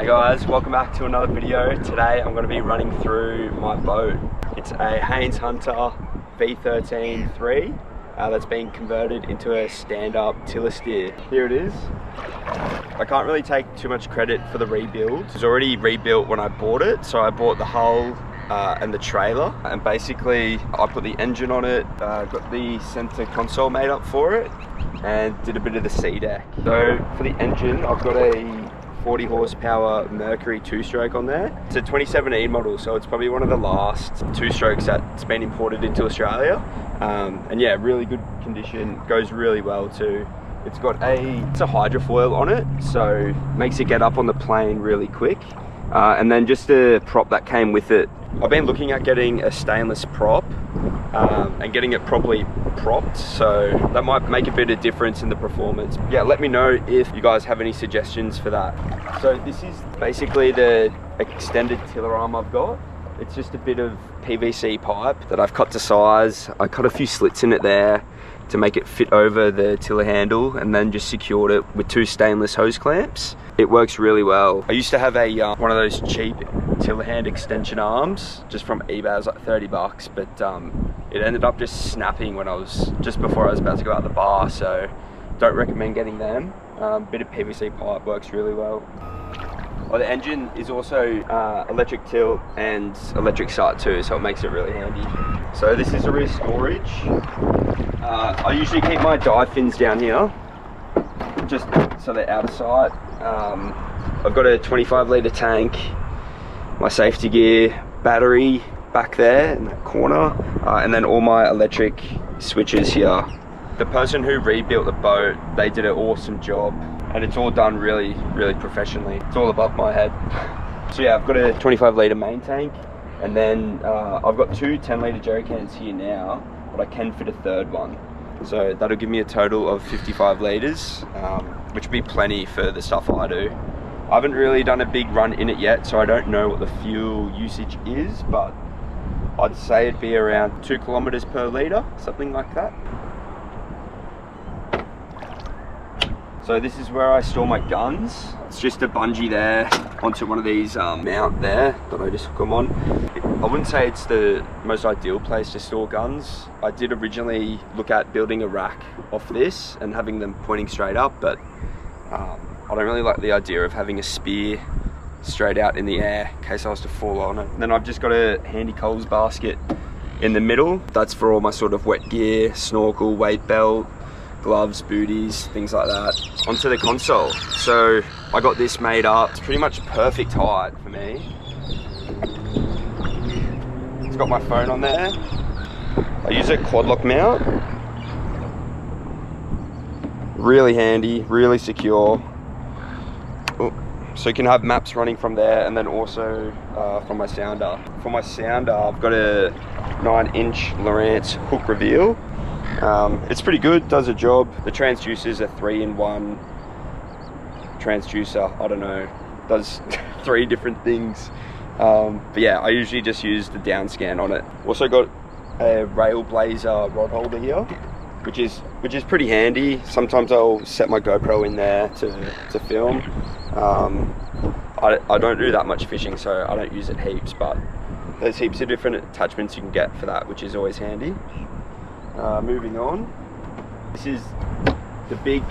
guys, welcome back to another video. Today I'm going to be running through my boat. It's a Haines Hunter V133 that's been converted into a stand-up tiller steer. Here it is. I can't really take too much credit for the rebuild. It was already rebuilt when I bought it, so I bought the hull and the trailer, and basically I put the engine on it, got the center console made up for it, and did a bit of the sea deck. So for the engine, I've got a 40 horsepower Mercury 2-stroke on there. It's a 2017 model, so it's probably one of the last 2-strokes that's been imported into Australia. And yeah, really good condition, goes really well too. It's got it's a hydrofoil on it, so makes it get up on the plane really quick. And then just the prop that came with it. I've been looking at getting a stainless prop and getting it properly propped, so that might make a bit of difference in the performance. Yeah, let me know if you guys have any suggestions for that. So this is basically the extended tiller arm I've got. It's just a bit of PVC pipe that I've cut to size. I cut a few slits in it there to make it fit over the tiller handle, and then just secured it with 2 stainless hose clamps. It works really well. I used to have a one of those cheap tiller hand extension arms just from eBay. It was like 30 bucks, but it ended up just snapping when just before I was about to go out the bar, so don't recommend getting them. Bit of PVC pipe works really well. Well, the engine is also electric tilt and electric start too, so it makes it really handy. So this is the rear storage. I usually keep my dive fins down here, just so they're out of sight. I've got a 25 litre tank, my safety gear, battery back there in that corner, and then all my electric switches here. The person who rebuilt the boat, they did an awesome job, and it's all done really, really professionally. It's all above my head. So yeah, I've got a 25 litre main tank, and then I've got 2 10 litre jerry cans here now, but I can fit a third one. So that'll give me a total of 55 litres, which would be plenty for the stuff I do. I haven't really done a big run in it yet, so I don't know what the fuel usage is, but I'd say it'd be around 2 kilometers per litre, something like that. So this is where I store my guns. It's just a bungee there onto one of these mount there that I just hook them on. I wouldn't say it's the most ideal place to store guns. I did originally look at building a rack off this and having them pointing straight up, but I don't really like the idea of having a spear straight out in the air in case I was to fall on it. And then I've just got a handy Coles basket in the middle. That's for all my sort of wet gear, snorkel, weight belt, gloves, booties, things like that. Onto the console. So I got this made up. It's pretty much perfect height for me. It's got my phone on there. I use a quad lock mount. Really handy, really secure. So you can have maps running from there, and then also from my sounder. For my sounder, I've got a 9-inch Lowrance hook reveal. It's pretty good, does a job. The transducer is a 3-in-1 transducer. I don't know, does 3 different things. But yeah, I usually just use the down scan on it. Also got a Railblazer rod holder here, which is pretty handy. Sometimes I'll set my GoPro in there to film. I don't do that much fishing, so I don't use it heaps, but there's heaps of different attachments you can get for that, which is always handy. Moving on, this is the big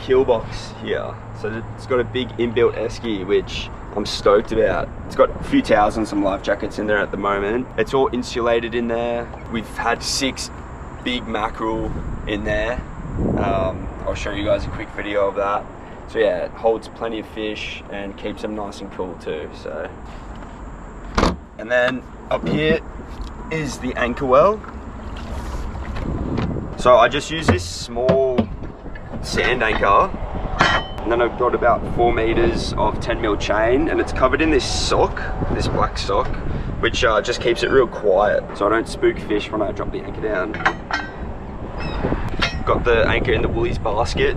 kill box here. So it's got a big inbuilt esky, which I'm stoked about. It's got a few towels and some life jackets in there at the moment. It's all insulated in there. We've had 6 big mackerel in there. I'll show you guys a quick video of that. So yeah, it holds plenty of fish and keeps them nice and cool too. So, and then up here is the anchor well. So I just use this small sand anchor, and then I've got about 4 meters of 10mm chain, and it's covered in this sock, this black sock, which just keeps it real quiet, so I don't spook fish when I drop the anchor down. Got the anchor in the Woolies basket,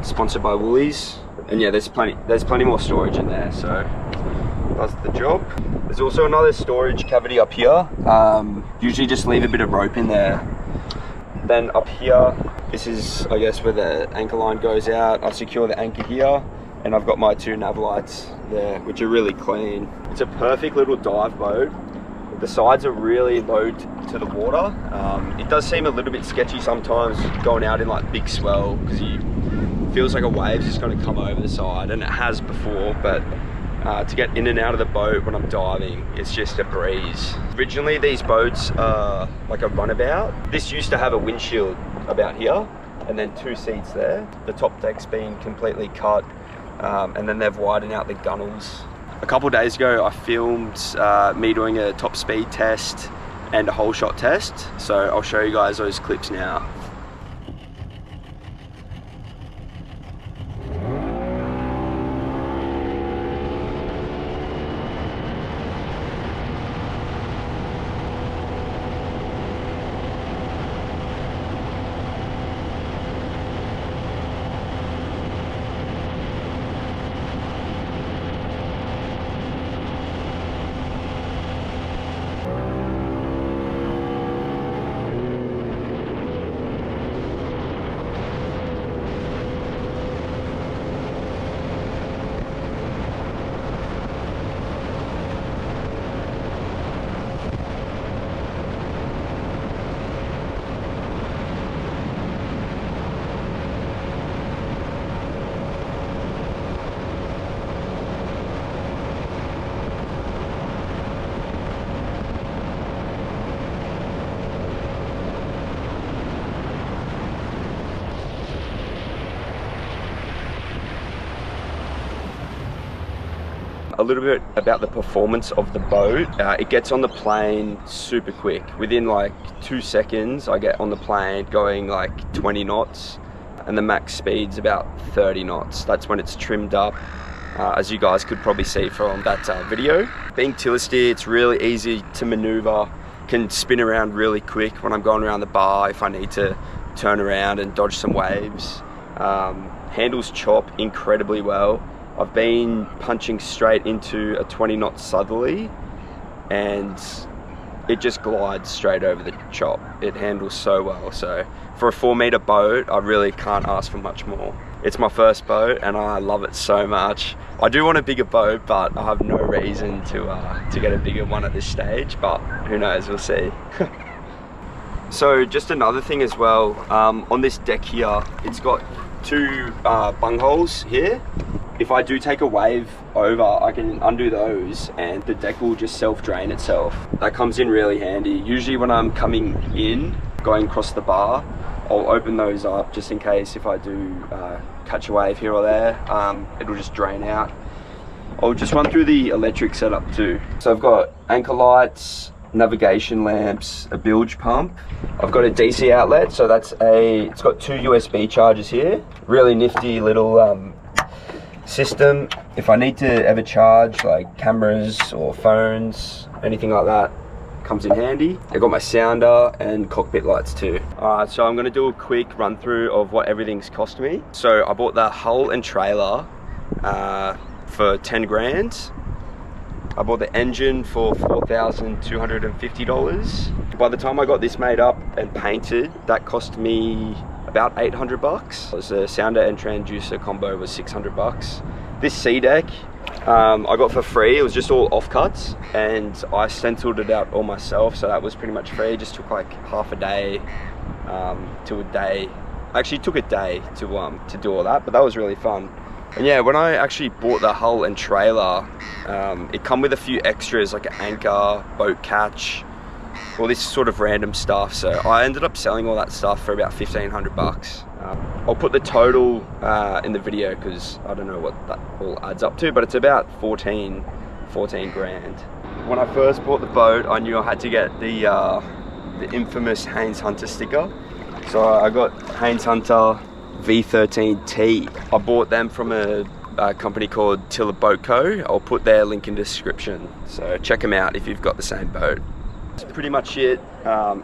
sponsored by Woolies, and yeah, there's plenty more storage in there, so that's the job. There's also another storage cavity up here. Usually just leave a bit of rope in there. Then up here, this is, I guess, where the anchor line goes out. I secure the anchor here, and I've got my 2 nav lights there, which are really clean. It's a perfect little dive boat. The sides are really low to the water. It does seem a little bit sketchy sometimes going out in like big swell, because it feels like a wave's just going to come over the side, and it has before, but to get in and out of the boat when I'm diving, it's just a breeze. Originally these boats are like a runabout. This used to have a windshield about here and then 2 seats there. The top deck's been completely cut, and then they've widened out the gunnels. A couple of days ago I filmed me doing a top speed test and a whole shot test, so I'll show you guys those clips now. A little bit about the performance of the boat. It gets on the plane super quick. Within like 2 seconds, I get on the plane going like 20 knots, and the max speed's about 30 knots. That's when it's trimmed up, as you guys could probably see from that video. Being tiller steer, it's really easy to maneuver. Can spin around really quick when I'm going around the bar if I need to turn around and dodge some waves. Handles chop incredibly well. I've been punching straight into a 20 knot southerly, and it just glides straight over the chop. It handles so well. So for a 4 meter boat, I really can't ask for much more. It's my first boat and I love it so much. I do want a bigger boat, but I have no reason to get a bigger one at this stage, but who knows, we'll see. So just another thing as well, on this deck here, it's got 2 bung holes here. If I do take a wave over, I can undo those and the deck will just self-drain itself. That comes in really handy. Usually when I'm coming in, going across the bar, I'll open those up just in case if I do catch a wave here or there, it'll just drain out. I'll just run through the electric setup too. So I've got anchor lights, navigation lamps, a bilge pump. I've got a DC outlet, so it's got 2 USB chargers here. Really nifty little system. If I need to ever charge like cameras or phones, anything like that, comes in handy. I've got my sounder and cockpit lights too. Alright, so I'm going to do a quick run through of what everything's cost me. So I bought the hull and trailer for 10 grand. I bought the engine for $4,250. By the time I got this made up and painted, that cost me about 800 bucks. The sounder and transducer combo was 600 bucks. This sea deck I got for free. It was just all offcuts and I stenciled it out all myself, so that was pretty much free. It just took like half a day to a day. Actually took a day to do all that, but that was really fun. And yeah, when I actually bought the hull and trailer, it come with a few extras like an anchor, boat catch, all this sort of random stuff. So I ended up selling all that stuff for about 1,500 bucks. I'll put the total in the video because I don't know what that all adds up to, but it's about 14 grand. When I first bought the boat, I knew I had to get the infamous Haines Hunter sticker. So I got Haines Hunter V133. I bought them from a company called Tiller Boat Co. I'll put their link in the description, so check them out if you've got the same boat. That's pretty much it.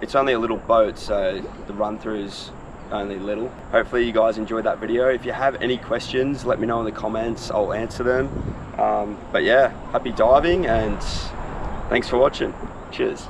It's only a little boat, so the run through is only little. Hopefully you guys enjoyed that video. If you have any questions, let me know in the comments, I'll answer them. But yeah, happy diving and thanks for watching. Cheers.